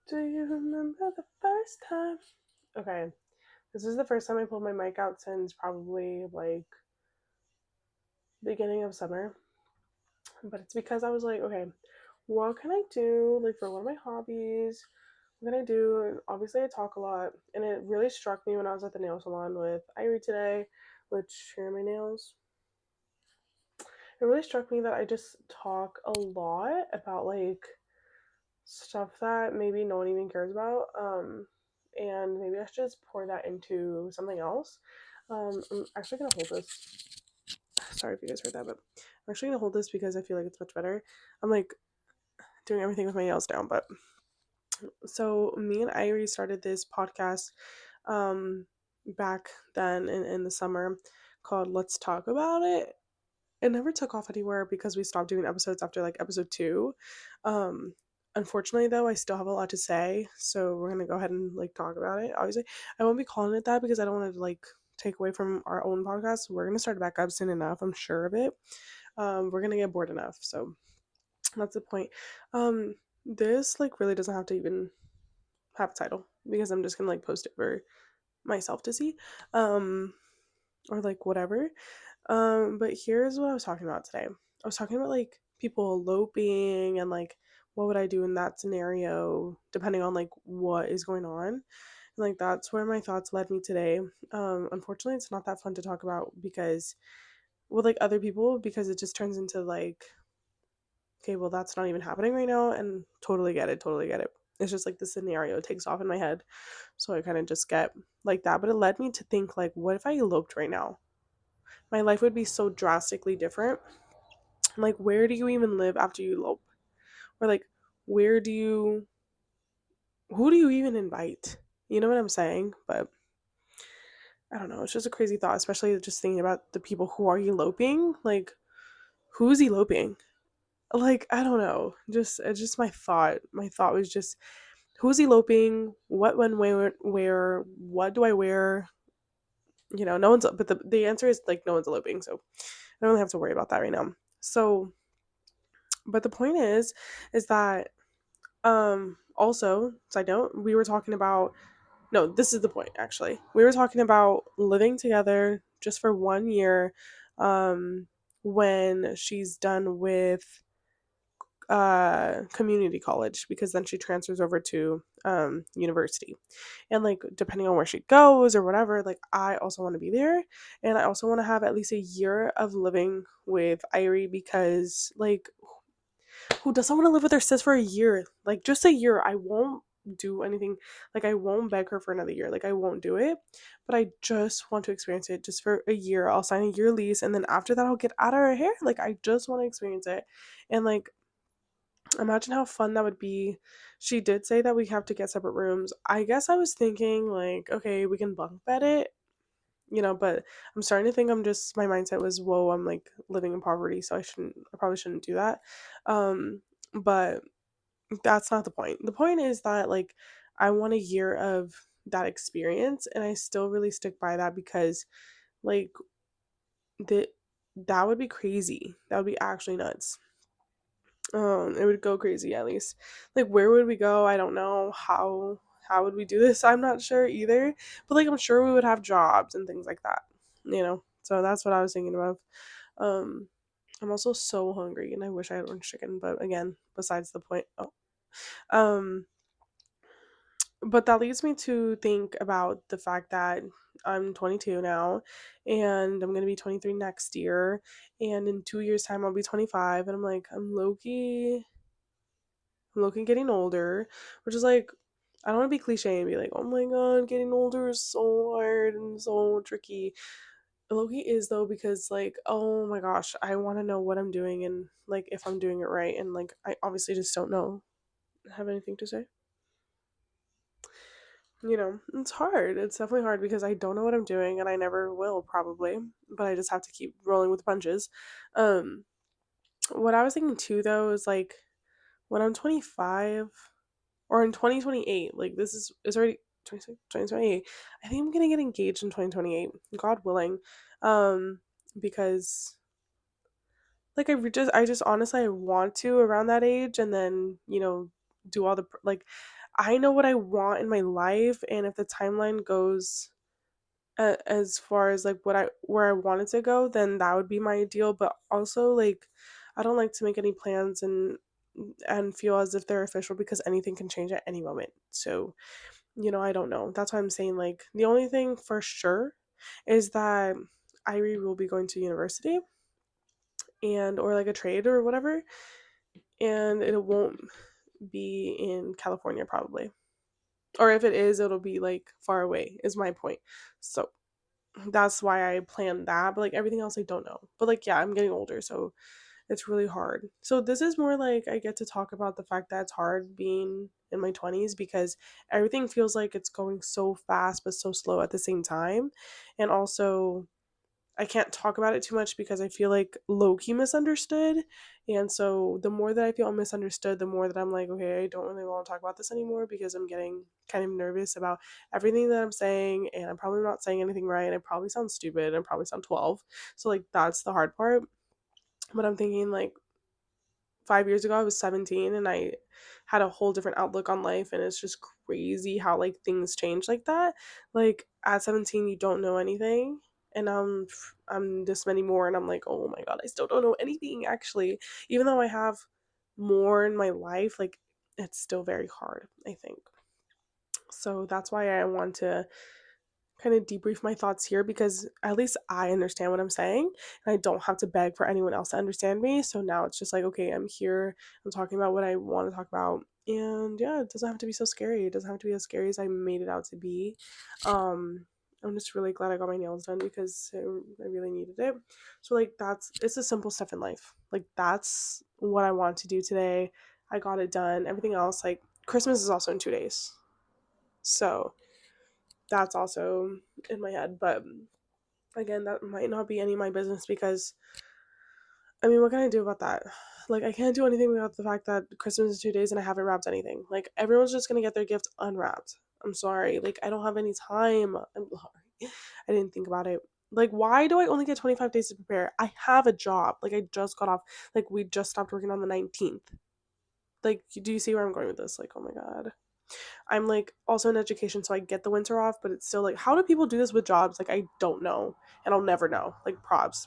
Do you remember the first time? Okay, this is the first time I pulled my mic out since probably like beginning of summer. But it's because I was like, okay, what can I do like for one of my hobbies? What can I do? And obviously, I talk a lot, and it really struck me when I was at the nail salon with Irie today, which here are my nails. It really struck me that I just talk a lot about like stuff that maybe no one even cares about. And maybe I should just pour that into something else. I'm actually gonna hold this. Sorry if you guys heard that, but I'm actually gonna hold this because I feel like it's much better. I'm like doing everything with my nails down, but so me and Irie started this podcast um back then in the summer called Let's Talk About It. It never took off anywhere because we stopped doing episodes after like episode two. Um, Unfortunately, though, I still have a lot to say, so we're gonna go ahead and like talk about it. Obviously, I won't be calling it that because I don't want to like take away from our own podcast. We're gonna start it back up soon enough. I'm sure of it. We're gonna get bored enough, so that's the point. This like really doesn't have to even have a title because I'm just gonna like post it for myself to see, um, or like whatever. But here's what I was talking about today. I was talking about like people eloping and like what would I do in that scenario depending on like what is going on. And like that's where my thoughts led me today. Unfortunately it's not that fun to talk about because with like other people because it just turns into like okay, well that's not even happening right now and totally get it, totally get it. It's just like the scenario takes off in my head. So I kind of just get like that, but it led me to think like what if I eloped right now? My life would be so drastically different. Like, where do you even live after you elope? Or, like, where do you, who do you even invite? You know what I'm saying? But I don't know. It's just a crazy thought, especially just thinking about the people who are eloping. Like, who's eloping? Like, I don't know. It's just my thought. My thought was just, who's eloping? What, when, where, what do I wear? You know, no one's, but the answer is like, no one's eloping. So I don't really have to worry about that right now. So, but the point is that also, side note, we were talking about no, this is the point actually. We were talking about living together just for 1 year um when she's done with community college because then she transfers over to university. And like depending on where she goes or whatever, like I also want to be there and I also want to have at least a year of living with Irie because like who doesn't want to live with their sis for a year? Like just a year. I won't do anything. Like I won't beg her for another year. Like I won't do it. But I just want to experience it just for a year. I'll sign a year lease and then after that I'll get out of her hair. Like I just want to experience it. And like imagine how fun that would be. She did say that we have to get separate rooms. I guess I was thinking like, okay, we can bunk bed it, you know, but I'm starting to think I'm just my mindset was, whoa, I'm like living in poverty, so I probably shouldn't do that. But that's not the point. The point is that like I want a year of that experience and I still really stick by that because like that that would be crazy. That would be actually nuts. It would go crazy at least. Like where would we go? I don't know. How would we do this? I'm not sure either. But like I'm sure we would have jobs and things like that. You know? So that's what I was thinking of. Um I'm also so hungry and I wish I had orange chicken, but again, besides the point. Oh. Um but that leads me to think about the fact that I'm 22 now and I'm going to be 23 next year and in 2 years time I'll be 25 and I'm like I'm low-key getting older, which is like I don't want to be cliche and be like, "Oh my god, getting older is so hard and so tricky." Loki is though because like, oh my gosh, I want to know what I'm doing and like if I'm doing it right and like I obviously just don't know. Have anything to say? You know, it's hard. It's definitely hard because I don't know what I'm doing and I never will probably, but I just have to keep rolling with the punches. Um, what I was thinking too though is like when I'm 25 or in 2028, like this is it's already 26, 2028. I think I'm gonna get engaged in 2028, God willing, because like I just honestly I want to around that age and then do all the like I know what I want in my life, and if the timeline goes as far as like what I where I wanted to go, then that would be my ideal. But also, like, I don't like to make any plans and feel as if they're official because anything can change at any moment. So, I don't know. That's why I'm saying, like, the only thing for sure is that Irie will be going to university and or like a trade or whatever, and it won't be in California probably. Or if it is, it'll be like far away, is my point. So that's why I planned that. But like everything else, I don't know. But like, yeah, I'm getting older, so it's really hard. So this is more like I get to talk about the fact that it's hard being in my 20s because everything feels like it's going so fast but so slow at the same time. And also, I can't talk about it too much because I feel like low key misunderstood. And so the more that I feel misunderstood, the more that I'm like, okay, I don't really want to talk about this anymore because I'm getting kind of nervous about everything that I'm saying. And I'm probably not saying anything right. And I probably sound stupid and probably sound 12. So, like, that's the hard part. But I'm thinking, like, 5 years ago I was 17 and I had a whole different outlook on life, and it's just crazy how like things change like that. Like at 17 you don't know anything, and I'm this many more and I'm like, oh my god, I still don't know anything actually. Even though I have more in my life, like it's still very hard, I think. So that's why I want to kind of debrief my thoughts here because at least I understand what I'm saying and I don't have to beg for anyone else to understand me. So now it's just like, okay, I'm here, I'm talking about what I want to talk about. And yeah, it doesn't have to be so scary. It doesn't have to be as scary as I made it out to be. Um, I'm just really glad I got my nails done because I really needed it. So, like, it's the simple stuff in life. Like, that's what I want to do today. I got it done. Everything else, like, Christmas is also in 2 days. So, that's also in my head. But again, that might not be any of my business because I mean, what can I do about that? Like, I can't do anything about the fact that Christmas is 2 days and I haven't wrapped anything. Like, everyone's just gonna get their gift unwrapped. I'm sorry. Like, I don't have any time. I'm sorry. I didn't think about it. Like, why do I only get 25 days to prepare? I have a job. Like, I just got off. Like, we just stopped working on the 19th. Like, do you see where I'm going with this? Like, oh my god. I'm like also in education, so I get the winter off, but it's still like, how do people do this with jobs? Like, I don't know, and I'll never know. Like, props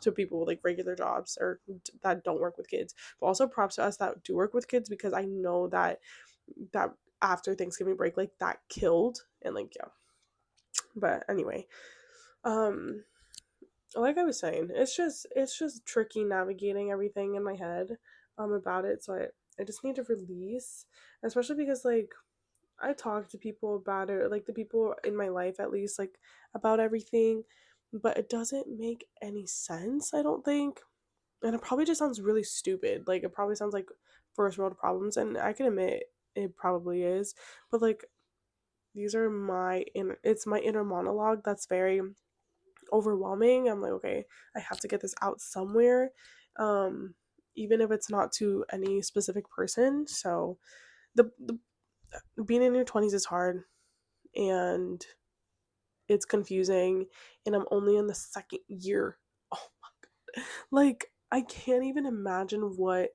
to people with like regular jobs or that don't work with kids, but also props to us that do work with kids because I know that after Thanksgiving break, like that killed and like yeah. But anyway, um, like I was saying, it's just tricky navigating everything in my head about it. So I just need to release, especially because like I talk to people about it, like the people in my life at least, like about everything, but it doesn't make any sense, I don't think. And it probably just sounds really stupid. Like it probably sounds like first world problems, and I can admit it probably is. But like these are it's my inner monologue that's very overwhelming. I'm like, okay, I have to get this out somewhere. Um even if it's not to any specific person. So the being in your 20s is hard and it's confusing, and I'm only in the second year. Oh my god. Like I can't even imagine what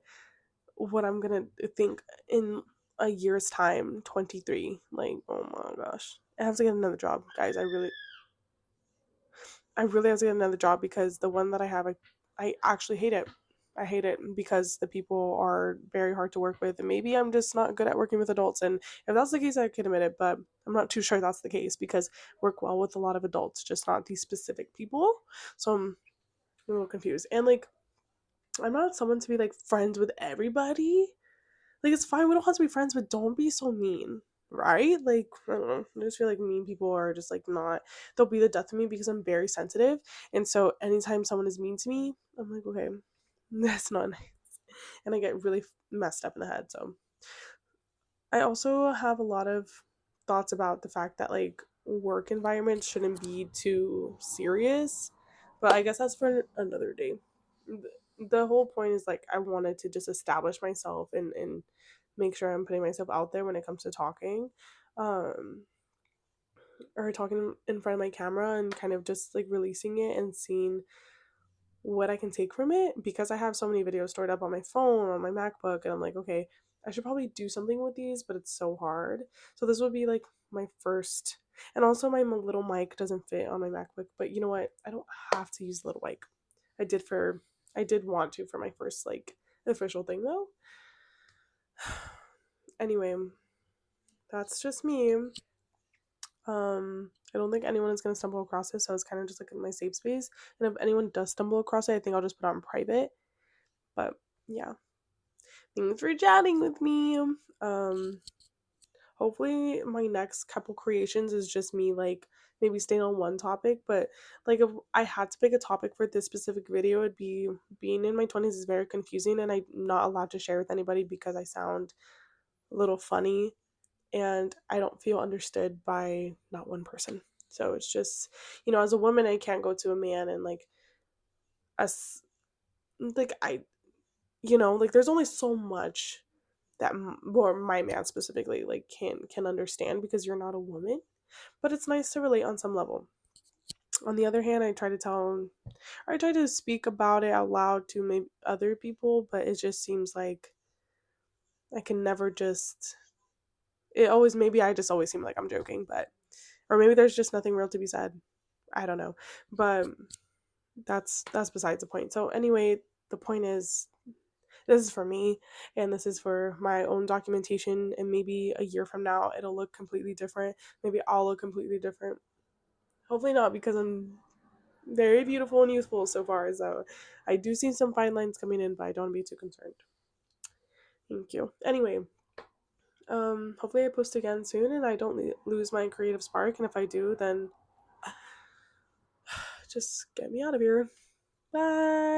I'm going to think in a year's time, 23. Like, oh my gosh. I have to get another job, guys. I really have to get another job because the one that I have, I actually hate it. I hate it because the people are very hard to work with, and maybe I'm just not good at working with adults. And if that's the case, I can admit it, but I'm not too sure that's the case because I work well with a lot of adults, just not these specific people. So I'm a little confused. And like, I'm not someone to be like friends with everybody. Like, it's fine, we don't have to be friends, but don't be so mean, right? Like, I don't know. I just feel like mean people are just like not, they'll be the death of me because I'm very sensitive. And so anytime someone is mean to me, I'm like, okay, that's not nice. And I get really messed up in the head. So I also have a lot of thoughts about the fact that like work environments shouldn't be too serious, but I guess that's for another day. The whole point is like I wanted to just establish myself and make sure I'm putting myself out there when it comes to talking, um, or talking in front of my camera and kind of just like releasing it and seeing what I can take from it because I have so many videos stored up on my phone, on my MacBook, and I'm like, okay, I should probably do something with these, but it's so hard. So this would be like my first. And also my little mic doesn't fit on my MacBook, but you know what? I don't have to use the little mic. I did for I did want to for my first like official thing though. Anyway, that's just me. I don't think anyone is gonna stumble across it, so it's kind of just like my safe space. And if anyone does stumble across it, I think I'll just put it on private. But yeah, thanks for chatting with me. Hopefully my next couple creations is just me like maybe staying on one topic, but like if I had to pick a topic for this specific video, it'd be being in my 20s is very confusing and I'm not allowed to share with anybody because I sound a little funny and I don't feel understood by not one person. So it's just, as a woman, I can't go to a man and like us, like like there's only so much that, or my man specifically, like can understand because you're not a woman. But it's nice to relate on some level. On the other hand, I try to speak about it out loud to maybe other people, but it just seems like I can never just. It always maybe I just always seem like I'm joking, but or maybe there's just nothing real to be said. I don't know, but that's besides the point. So anyway, the point is this is for me and this is for my own documentation, and maybe a year from now it'll look completely different. Maybe I'll look completely different. Hopefully not, because I'm very beautiful and youthful so far. So I do see some fine lines coming in, but I don't be too concerned. Thank you. Anyway, hopefully I post again soon and I don't lose my creative spark. And if I do, then just get me out of here. Bye.